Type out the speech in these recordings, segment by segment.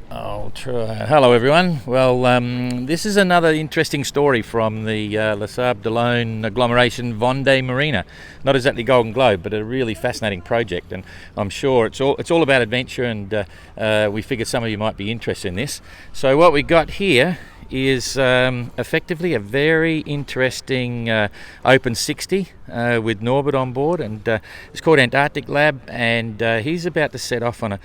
I'll try. Hello, everyone. Well, this is another interesting story from the Les Sables d'Olonne agglomeration Vendée Marina. Not exactly Golden Globe, but a really fascinating project, and I'm sure it's all about adventure. And we figured some of you might be interested in this. So what we got here is effectively a very interesting Open 60 with Norbert on board, and it's called Antarctic Lab, and he's about to set off on a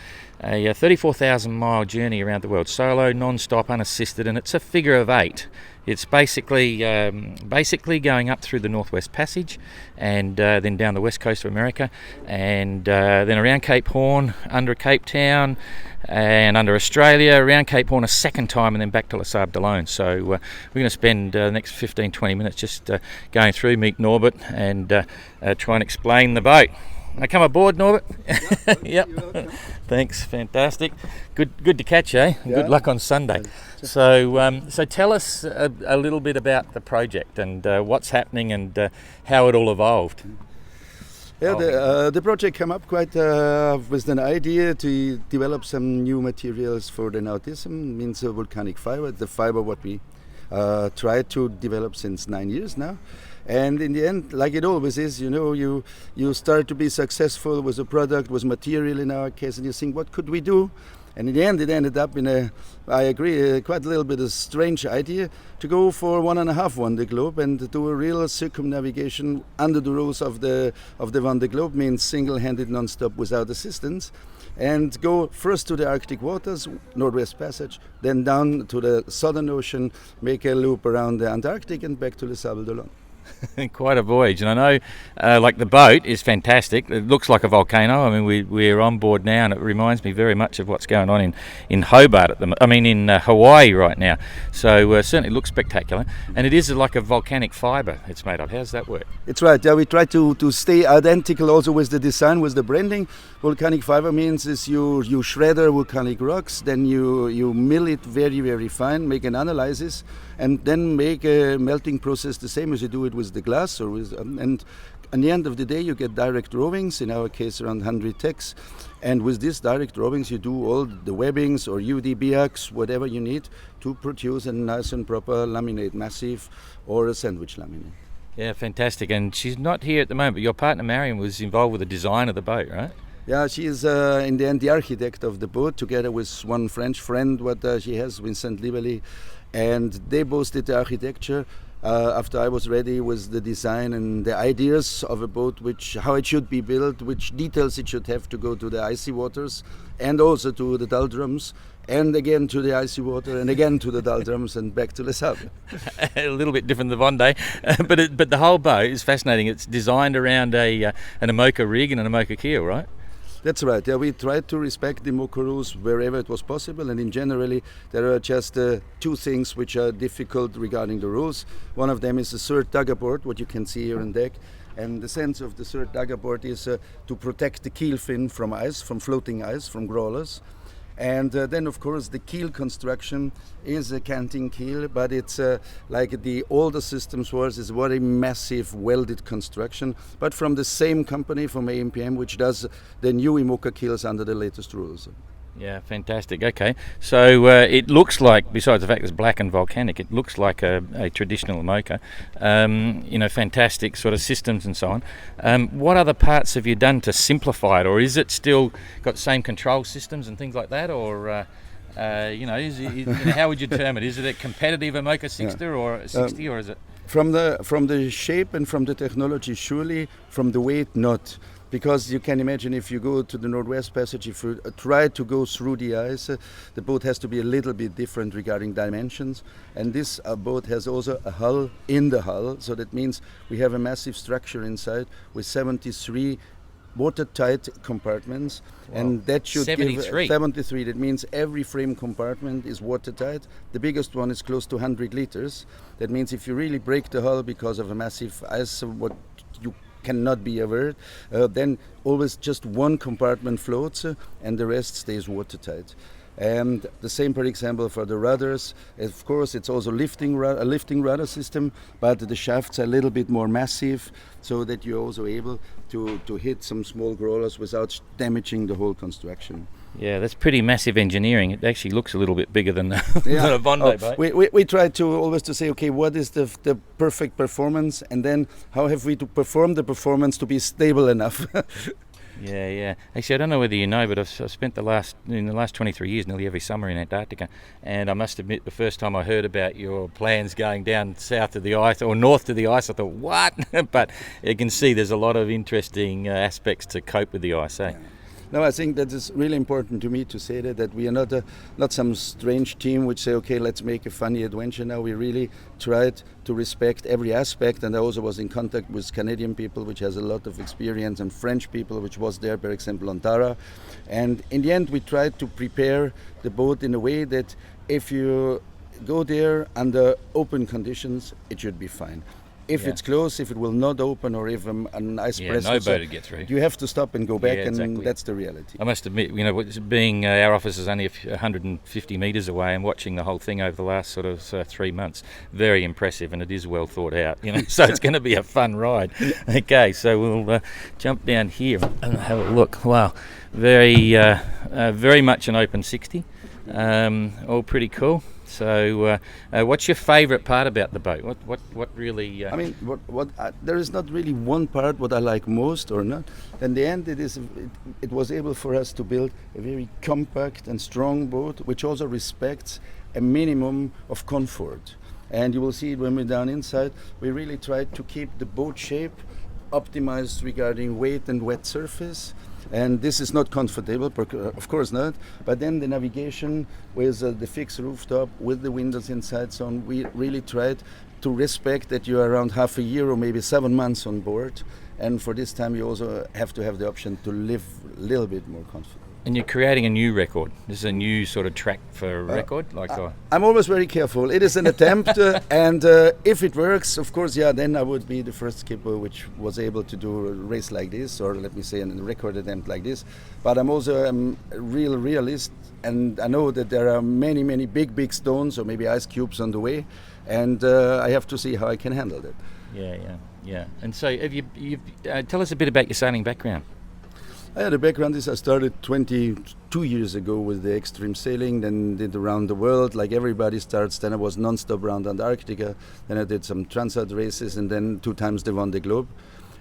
34,000 mile journey around the world, solo, non-stop, unassisted, and it's a figure of 8. It's basically going up through the Northwest Passage, and then down the west coast of America, and then around Cape Horn, under Cape Town, and under Australia, around Cape Horn a second time, and then back to Les Sables d'Olonne. So we're going to spend the next 15-20 minutes just going through, meet Norbert, and try and explain the boat. I come aboard, Norbert. Yep. Thanks. Fantastic. Good to catch you. Eh? Yeah. Good luck on Sunday. So tell us a little bit about the project and what's happening and how it all evolved. Yeah, the project came up quite with an idea to develop some new materials for the nautism, means volcanic fiber. The fiber what we tried to develop since 9 years now. And in the end, like it always is, you start to be successful with a product, with material in our case, and you think, what could we do? And in the end, it ended up in I agree, quite a little bit of strange idea to go for 1.5 Vendée Globe and do a real circumnavigation under the rules of the Vendée Globe, means single-handed, non-stop, without assistance, and go first to the Arctic waters, Northwest Passage, then down to the Southern Ocean, make a loop around the Antarctic, and back to Les Sables d'Olonne. Quite a voyage, and I know like the boat is fantastic. It looks like a volcano. I mean, we're on board now, and it reminds me very much of what's going on in Hobart in Hawaii right now. So certainly looks spectacular, and it is like a volcanic fibre it's made of. How does that work? It's right. Yeah, we try to stay identical also with the design, with the branding. Volcanic fibre means is you shred volcanic rocks, then you mill it very, very fine, make an analysis, and then make a melting process the same as you do it with the glass, and at the end of the day you get direct drawings, in our case around 100 techs, and with these direct drawings you do all the webbings or UDBX, whatever you need to produce a nice and proper laminate massive or a sandwich laminate. Yeah, fantastic. And she's not here at the moment, but your partner Marion was involved with the design of the boat, right? Yeah, she is in the end the architect of the boat, together with one French friend what she has, Vincent Libeli, and they both did the architecture after I was ready with the design and the ideas of a boat, how it should be built, which details it should have to go to the icy waters, and also to the doldrums, and again to the icy water, and again to the doldrums, and back to Les Sables. A little bit different than Vendée, but the whole boat is fascinating. It's designed around an Imoca rig and an Imoca keel, right? That's right. Yeah, we tried to respect the Imoca rules wherever it was possible, and in generally there are just two things which are difficult regarding the rules. One of them is the third daggerboard, what you can see here on deck, and the sense of the third daggerboard is to protect the keel fin from ice, from floating ice, from crawlers. And then, of course, the keel construction is a canting keel, but it's like the older systems was, is very massive welded construction, but from the same company, from AMPM, which does the new Imoca keels under the latest rules. Yeah, fantastic. Okay, so it looks like, besides the fact it's black and volcanic, it looks like a traditional Imoca. Fantastic sort of systems and so on. What other parts have you done to simplify it, or is it still got the same control systems and things like that, or how would you term it? Is it a competitive Imoca 60 or 60, or is it? From the shape and from the technology, surely. From the weight, not. Because you can imagine, if you go to the Northwest Passage, if you try to go through the ice, the boat has to be a little bit different regarding dimensions. And this boat has also a hull in the hull, so that means we have a massive structure inside with 73 watertight compartments. Wow. And that should 73. give 73. That means every frame compartment is watertight. The biggest one is close to 100 liters. That means if you really break the hull because of a massive ice, what you cannot be averted, then always just one compartment floats and the rest stays watertight. And the same, for example, for the rudders. Of course, it's also a lifting rudder system, but the shafts are a little bit more massive, so that you're also able to hit some small crawlers without damaging the whole construction. Yeah, that's pretty massive engineering. It actually looks a little bit bigger than, Yeah. than a Bondi boat. We try to always to say, okay, what is the perfect performance, and then how have we to perform the performance to be stable enough? Yeah. Actually, I don't know whether you know, but I've spent the last 23 years nearly every summer in Antarctica, and I must admit, the first time I heard about your plans going down south of the ice or north to the ice, I thought, what? But you can see there's a lot of interesting aspects to cope with the ice, eh? Yeah. No, I think that is really important to me to say that we are not some strange team which say, okay, let's make a funny adventure now. We really tried to respect every aspect, and I also was in contact with Canadian people, which has a lot of experience, and French people, which was there, for example, on Tara. And in the end, we tried to prepare the boat in a way that if you go there under open conditions, it should be fine. If it's closed, if it will not open, or if an ice press, no boat would get through. You have to stop and go back, exactly. And that's the reality. I must admit, being our office is only 150 metres away, and watching the whole thing over the last sort of 3 months, very impressive, and it is well thought out. So it's going to be a fun ride. Okay, so we'll jump down here and have a look. Wow, very much an open 60. All pretty cool. So, what's your favourite part about the boat? What really? I mean, there is not really one part what I like most or not. In the end, it was able for us to build a very compact and strong boat, which also respects a minimum of comfort. And you will see it when we're down inside. We really tried to keep the boat shape optimized regarding weight and wet surface. And this is not comfortable, of course not. But then the navigation with the fixed rooftop, with the windows inside, so on, we really tried to respect that you are around half a year or maybe 7 months on board. And for this time, you also have to have the option to live a little bit more comfortable. And you're creating a new record. This is a new sort of track for a record. I'm always very careful. It is an attempt, and if it works, of course, then I would be the first skipper which was able to do a race like this, or let me say a record attempt like this. But I'm also a real realist, and I know that there are many big stones or maybe ice cubes on the way, and I have to see how I can handle that. Yeah. And so, have you tell us a bit about your sailing background. The background is I started 22 years ago with the extreme sailing, then did around the world like everybody starts. Then I was non-stop around Antarctica, then I did some transat races, and then 2 times the Vendée Globe.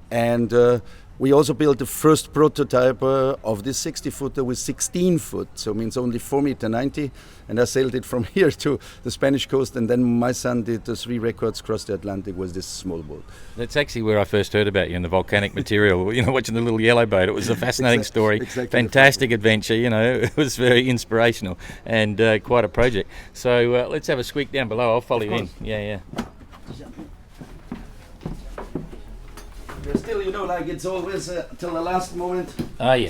And we also built the first prototype of this 60-footer with 16 foot, so means only 4.90 meters. And I sailed it from here to the Spanish coast, and then my son did 3 records across the Atlantic with this small boat. That's actually where I first heard about you, in the volcanic material, watching the little yellow boat. It was a fascinating story, fantastic adventure, it was very inspirational, and quite a project. So let's have a squeak down below, I'll follow you in. Yeah. Still, like it's always till the last moment.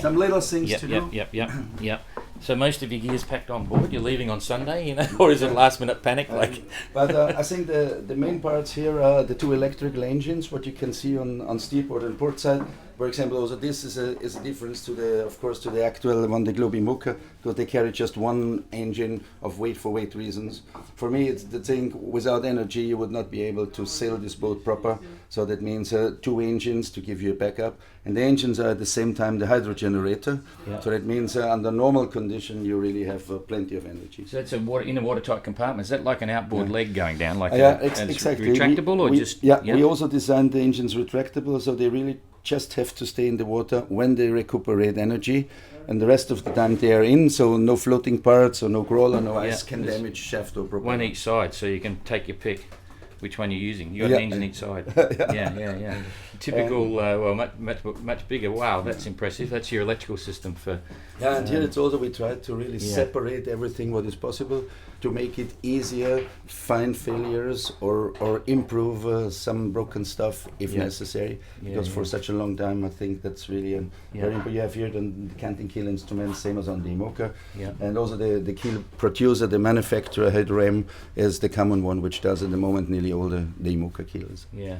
Some little things to do. Yep. So most of your gear's packed on board. You're leaving on Sunday, or is it last minute panic? But I think the main parts here are the 2 electrical engines. What you can see on starboard and port side. For example, also this is a difference to the actual Vendée Globe IMOCA, because they carry just 1 engine of weight for weight reasons. For me, it's the thing, without energy you would not be able to sail this boat proper. So that means 2 engines to give you a backup, and the engines are at the same time the hydro generator. So that means under normal condition you really have plenty of energy. So that's in a watertight compartment. Is that like an outboard leg going down, exactly retractable, we also designed the engines retractable, so they really just have to stay in the water when they recuperate energy, and the rest of the time they are in, so no floating parts or no crawler, no ice can damage shaft or propeller. 1 each side, so you can take your pick which one you're using. You got an engine each side. Yeah. Typical, much bigger. Wow, that's impressive. That's your electrical system for. Yeah, and here it's also we try to really separate everything what is possible to make it easier, find failures or improve some broken stuff if necessary. Because for such a long time, I think that's really very important. You have here the canting keel instruments, same as on the IMOCA. And also the keel producer, the manufacturer, head ram is the common one, which does at the moment nearly all the IMOCA keels. Yeah.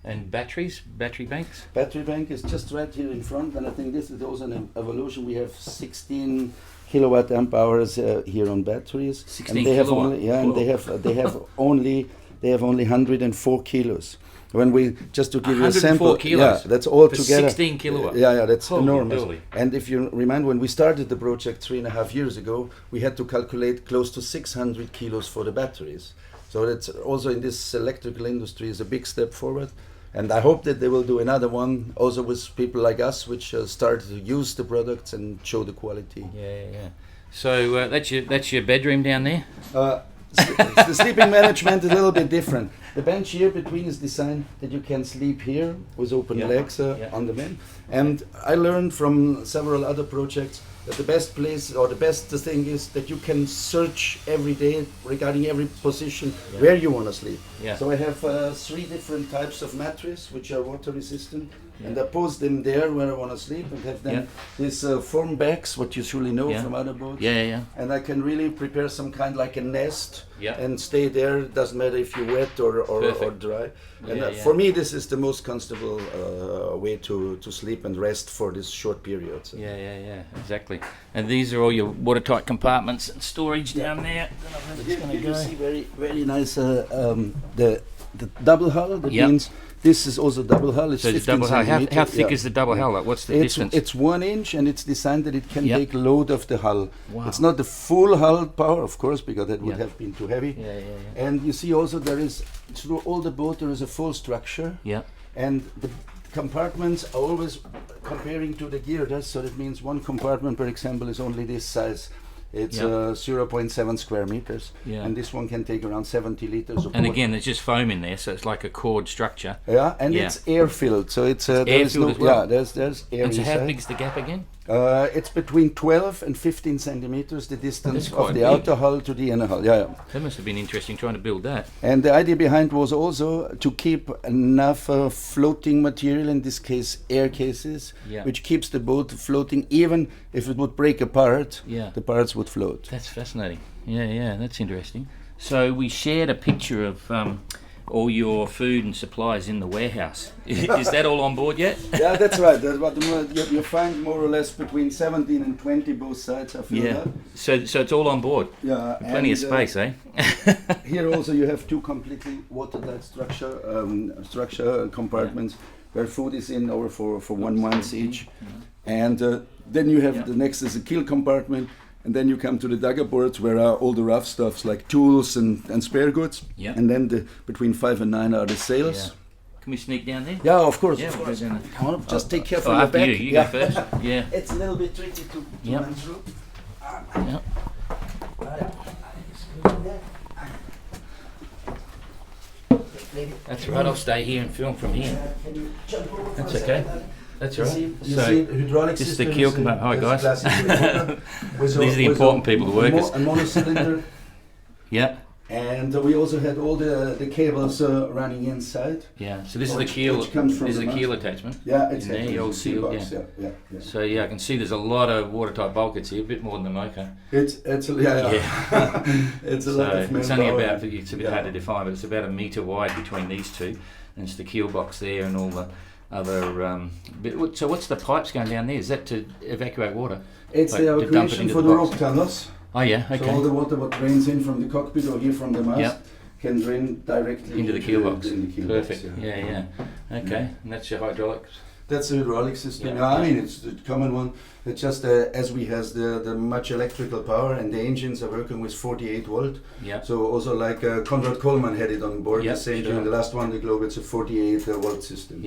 And battery banks? Battery bank is just right here in front, and I think this is also an evolution. We have 16 kilowatt amp hours here on batteries. 16 and they have kilowatt. only, and they have only they have only 104 kilos. When we, just to give you a sample, kilos yeah, that's all for together. 16 kilowatts. Yeah, that's Holy enormous. moly. And if you remind, when we started the project 3.5 years ago, we had to calculate close to 600 kilos for the batteries. So that's also in this electrical industry is a big step forward. And I hope that they will do another one also with people like us, which start to use the products and show the quality. Yeah. So that's your bedroom down there? The sleeping management is a little bit different. The bench here between is designed that you can sleep here with open legs on the bed. And I learned from several other projects that the best place or the best thing is that you can search every day regarding every position where you want to sleep. So I have 3 different types of mattress which are water resistant, and I pose them there where I want to sleep, and have them these foam bags, what you surely know from other boats. And I can really prepare some kind like a nest and stay there. It doesn't matter if you're wet or dry. And for me, this is the most comfortable way to sleep and rest for this short period. So. Yeah, exactly. And these are all your watertight compartments and storage down there. You see very, very nice the double hull. That means this is also double hull. It's 15 double hull. centimeters. How thick is the double hull? Like, what's the distance? It's 1 inch, and it's designed that it can take load of the hull. It's not the full hull power, of course, because that would have been too heavy. And you see also there is, through all the boat, there is a full structure. And the compartments are always comparing to the girders, so that means one compartment, for example, is only this size. It's 0.7 square meters, and this one can take around 70 liters of And water. again, there's just foam in there, so it's like a cord structure. It's air filled, so it's air filled as well. there's air And so inside. how big's the gap again? It's between 12 and 15 centimeters, the distance quite of the big. outer hull to the inner hull. That must have been interesting trying to build that. And the idea behind was also to keep enough floating material, in this case air cases, which keeps the boat floating. Even if it would break apart, the parts would float. That's fascinating. Yeah, that's interesting. So we shared a picture of all your food and supplies in the warehouse. Is that all on board yet? Yeah, that's right. That's what you find more or less between 17 and 20 both sides are filled up. So it's all on board. Plenty of space, eh? Here also you have 2 completely watertight structure compartments where food is in over for 1 month each. And then you have the next is a keel compartment. And then you come to the dugger boards where are all the rough stuffs like tools and spare goods. And then between 5 and 9 are the sails. Can we sneak down there? Yeah, of course. Yeah, of we'll course. go down there. Come on, just take care for your after back. you go first. It's a little bit tricky to run through. That's right, I'll stay here and film from here. That's okay. That's all right. So, hydraulic this is system the keel compartment. Hi guys. These are the important people, the workers. A monocylinder. And we also had all the cables running inside. So this is the keel. This is the keel attachment. It's in there, the old seal. So I can see there's a lot of watertight bulkheads here, a bit more than the Mocha. It's a lot of it's only about, it's a bit hard to define, but it's about 1 metre wide between these two, and it's the keel box there and all the other. So what's the pipes going down there? Is that to evacuate water? It's the evacuation for the rope tunnels. Oh yeah, okay. So all the water what drains in from the cockpit or here from the mast can drain directly into the keel box. Perfect. Okay, and that's your hydraulics. That's the hydraulic system. I mean, it's the common one. It's just as we has the much electrical power, and the engines are working with 48 volt. So also like Conrad Coleman had it on board. The same during the last one, the Globe. It's a 48 volt system.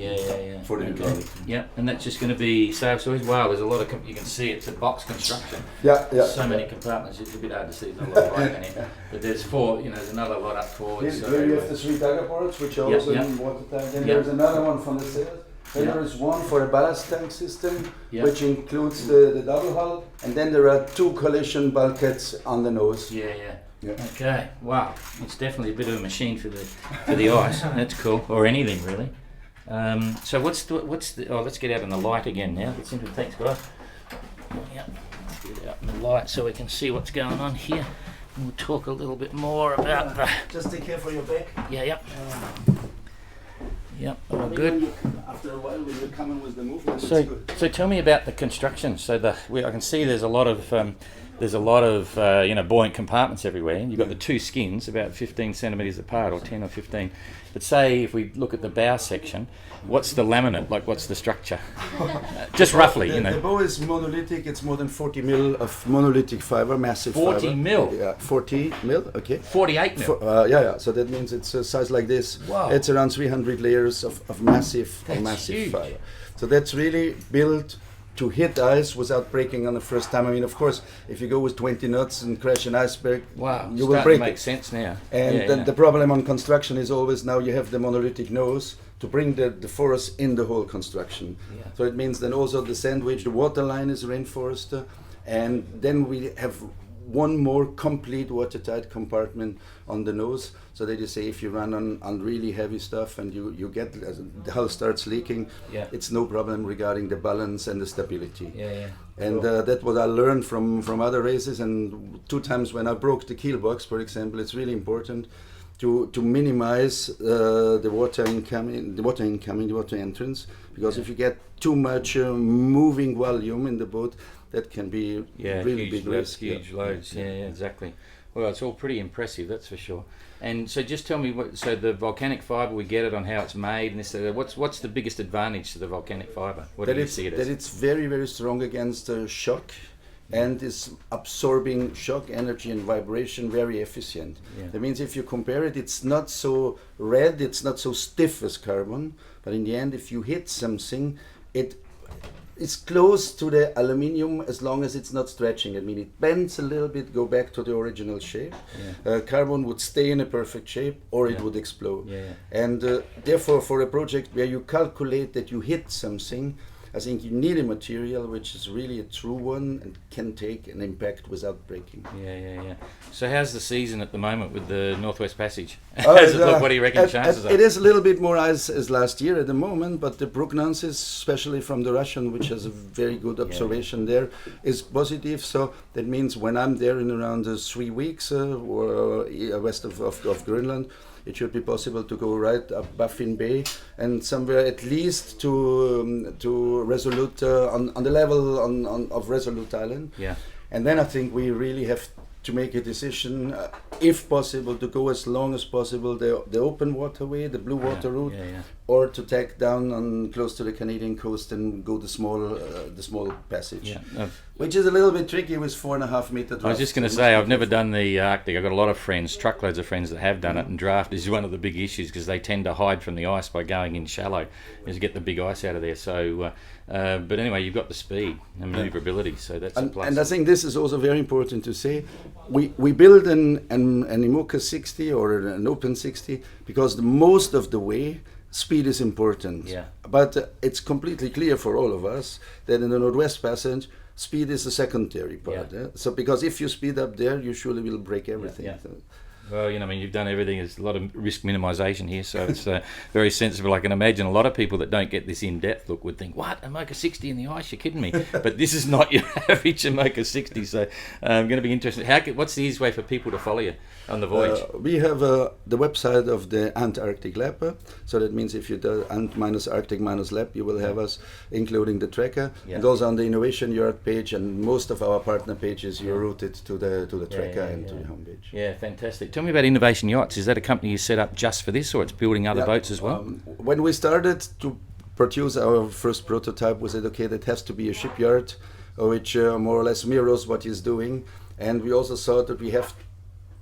For the okay. And that's just going to be sail storage. Wow, there's a lot of. You can see it's a box construction. So many compartments. It's a bit hard to see. There's a lot of light in here. But there's 4. There's another lot up forward. Here you have the 3 dugger boards, which are also in watertight. Then there's another one from the sails. Then there is one for a ballast tank system, which includes the double hull, and then there are 2 collision bulkheads on the nose. Okay. Wow. It's definitely a bit of a machine for the ice. That's cool, or anything really. So what's the? Oh, let's get out in the light again now. Thanks, guys. Let's get out in the light so we can see what's going on here. And we'll talk a little bit more about the. Just take care for your back. All good. After a while, when you're coming with the movement, So tell me about the construction. So I can see there's a lot of there's a lot of buoyant compartments everywhere. You've got the two skins about 15 centimetres apart, or 10 or 15. But say if we look at the bow section, what's the laminate? Like, what's the structure? Just roughly, The bow is monolithic. It's more than 40 mil of monolithic fiber, massive 40 fiber. 40 mil? Yeah, 40 mil, okay. 48 mil? Yeah. So that means it's a size like this. Wow. It's around 300 layers of massive huge. fiber. So that's really built to hit ice without breaking on the first time. I mean, of course, if you go with 20 knots and crash an iceberg, you will break it. Makes sense now. And the problem on construction is always now you have the monolithic nose to bring the force in the whole construction. Yeah. So it means then also the sandwich, the water line is reinforced, and then we have one more complete watertight compartment on the nose, so that you say if you run on really heavy stuff and you get the hull starts leaking, it's no problem regarding the balance and the stability. And that's what I learned from other races, and 2 times when I broke the keel box, for example, it's really important to minimize the water entrance, because if you get too much moving volume in the boat, that can be really big risk. Huge loads, exactly. Well, it's all pretty impressive, that's for sure. And so just tell me, so the volcanic fibre, we get it on how it's made, and this, what's the biggest advantage to the volcanic fibre? What do you see it as? That it's very, very strong against shock, and is absorbing shock, energy and vibration very efficient. That means if you compare it, it's not so red, it's not so stiff as carbon, but in the end, if you hit something, it's close to the aluminium as long as it's not stretching. I mean, it bends a little bit, go back to the original shape. Carbon would stay in a perfect shape, or it would explode. And therefore, for a project where you calculate that you hit something, I think you need a material which is really a true one and can take an impact without breaking. So how's the season at the moment with the Northwest Passage? What do you reckon chances are? It is a little bit more ice as last year at the moment, but the prognosis, especially from the Russian, which has a very good observation there, is positive. So that means when I'm there in around 3 weeks or west of Greenland, it should be possible to go right up Baffin Bay and somewhere at least to Resolute, on the level of Resolute Island. And then I think we really have to make a decision, if possible, to go as long as possible the open waterway, the blue water route, or to tack down on close to the Canadian coast and go the small passage, which is a little bit tricky with 4.5 meter draft. I was just going to say, I've never done the Arctic. I've got a lot of friends, truckloads of friends that have done it, and draft is one of the big issues because they tend to hide from the ice by going in shallow, is get the big ice out of there. So, but anyway, you've got the speed and manoeuvrability, so that's a plus. And I think this is also very important to say. We build an IMOCA 60 or an Open 60 because most of the way speed is important. But it's completely clear for all of us that in the Northwest Passage, speed is a secondary part. So because if you speed up there, you surely will break everything. Well, you've done everything. There's a lot of risk minimisation here, so it's very sensible. I can imagine a lot of people that don't get this in-depth look would think, what, a MOCA 60 in the ice? You're kidding me. But this is not your average MOCA 60, so going to be interesting. What's the easiest way for people to follow you on the voyage? We have the website of the Antarctic Lab, so that means if you do Ant-Arctic-Lab, you will have us, including the tracker, and also on the Innovation Yachts page, and most of our partner pages, you're routed to the tracker and to the homepage. Yeah, fantastic. Tell me about Innovation Yachts. Is that a company you set up just for this, or it's building other boats as well? When we started to produce our first prototype, we said, okay, that has to be a shipyard, which more or less mirrors what he's doing. And we also thought that we have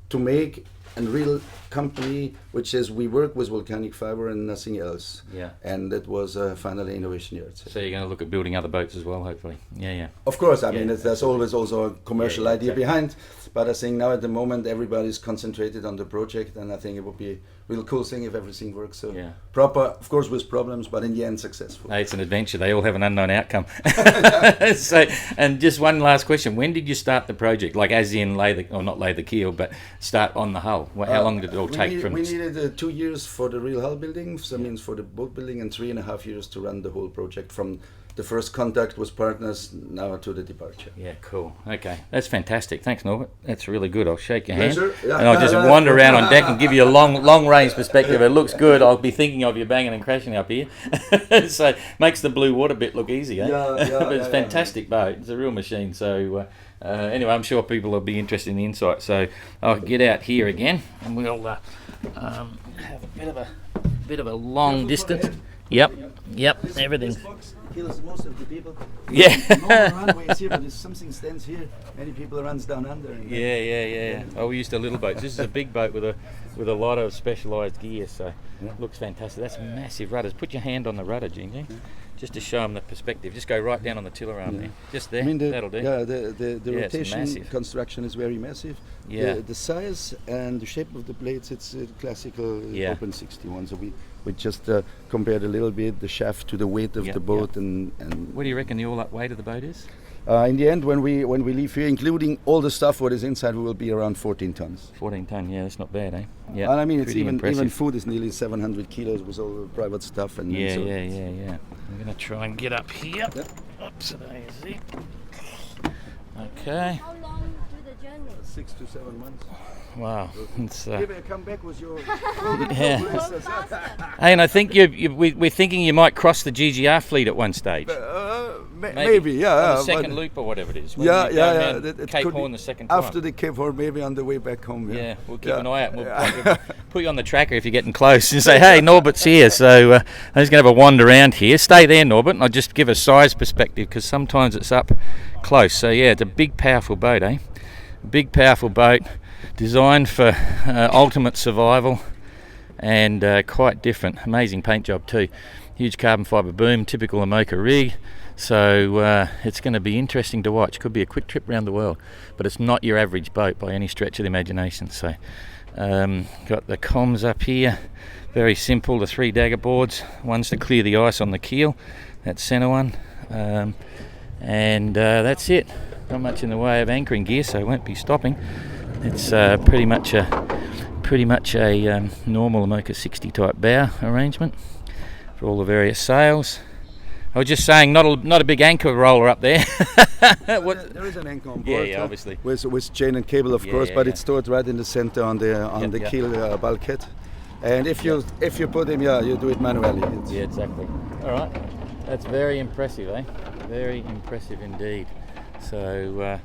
to make a real company which says we work with volcanic fiber and nothing else. And that was finally Innovation Yachts. So you're going to look at building other boats as well, hopefully. Of course, I mean, there's always also a commercial idea behind, but I think now at the moment everybody's concentrated on the project, and I think it would be a real cool thing if everything works proper, of course with problems, but in the end successful. Hey, it's an adventure. They all have an unknown outcome. So, and just one last question. When did you start the project? Like as in not lay the keel, but start on the hull? How long did it all take from... We needed 2 years for the real hull building, so that means for the boat building, and 3.5 years to run the whole project from the first contact with partners now to the departure. Yeah, cool. Okay, that's fantastic. Thanks, Norbert. That's really good. I'll shake your hand, Pleasure. Yeah. and I'll just wander around on deck and give you a long range perspective. It looks good. I'll be thinking of you banging and crashing up here, so makes the blue water bit look easy. Eh? But it's a fantastic boat. It's a real machine. So anyway, I'm sure people will be interested in the insight. So I'll get out here again, and we'll have a bit of a long distance. Yep, everything. This box kills most of the people. Yeah. Normal runways here, but if something stands here, many people runs down under. Yeah. Oh, we used to little boats. This is a big boat with a lot of specialised gear, so looks fantastic. That's massive rudders. Put your hand on the rudder, Gingy, just to show them the perspective. Just go right down on the tiller arm there. Just there. That'll do. Yeah, the rotation massive. construction is very massive. Yeah. The size and the shape of the blades, it's a classical Open 61. So we just compared a little bit the shaft to the weight of the boat and. What do you reckon the all-up weight of the boat is? In the end, when we leave here, including all the stuff what is inside, we will be around 14 tons. 14 ton, yeah, that's not bad, eh? Yeah. And I mean, it's even impressive. food is nearly 700 kilos with all the private stuff. And Yeah. so I'm gonna try and get up here. Oops, there you see. Okay. How long do the journey? 6 to 7 months. Wow. It's, Maybe I come back with your. Hey, and I think we're thinking you might cross the GGR fleet at one stage. Maybe, yeah. On the second loop or whatever it is. When Yeah. you go It Cape could Horn be the second time. after the Cape Horn, maybe on the way back home. Yeah, we'll keep an eye out. We'll put you on the tracker if you're getting close and say, hey, Norbert's here. So I'm just going to have a wander around here. Stay there, Norbert, and I'll just give a size perspective because sometimes it's up close. So yeah, it's a big, powerful boat, eh? Big, powerful boat designed for ultimate survival and quite different. Amazing paint job too. Huge carbon fibre boom, typical Amoca rig. So it's going to be interesting to watch. Could be a quick trip around the world, but it's not your average boat by any stretch of the imagination. So got the comms up here, very simple, the 3 dagger boards. One's to clear the ice on the keel, that centre one, and that's it. Not much in the way of anchoring gear, so I won't be stopping. It's pretty much a normal Amoca 60 type bow arrangement for all the various sails. I was just saying, not a big anchor roller up there. There is an anchor on board. Yeah, obviously. With chain and cable, of course, but it's stored right in the center on the keel bulkhead. And if you put him, you do it manually. Yeah, exactly. All right, that's very impressive, eh? Very impressive indeed. So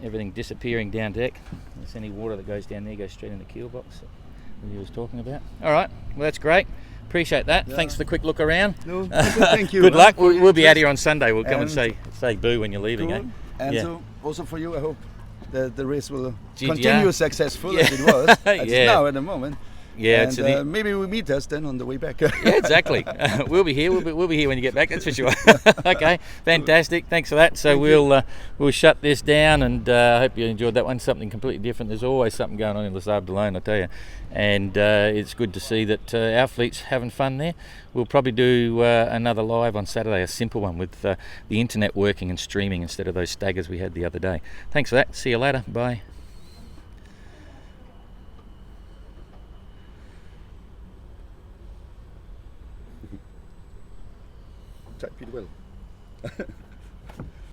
everything disappearing down deck. There's any water that goes down there goes straight in the keel box that he was talking about. All right, well that's great. Appreciate that. Thanks for the quick look around. No, thank you. Good luck. We'll be out here on Sunday. We'll come and say boo when you're leaving. Cool. Eh? And so also for you, I hope the race will GGR. continue successful as it was. It's Yeah. now at the moment. Yeah, and maybe we meet us then on the way back. Yeah, exactly. We'll be here. We'll be here when you get back. That's for sure. Okay, fantastic. Thanks for that. So we'll shut this down, and I hope you enjoyed that one. Something completely different. There's always something going on in Les Sables alone, I tell you. And it's good to see that our fleet's having fun there. We'll probably do another live on Saturday, a simple one with the internet working and streaming instead of those staggers we had the other day. Thanks for that. See you later. Bye. Type it well.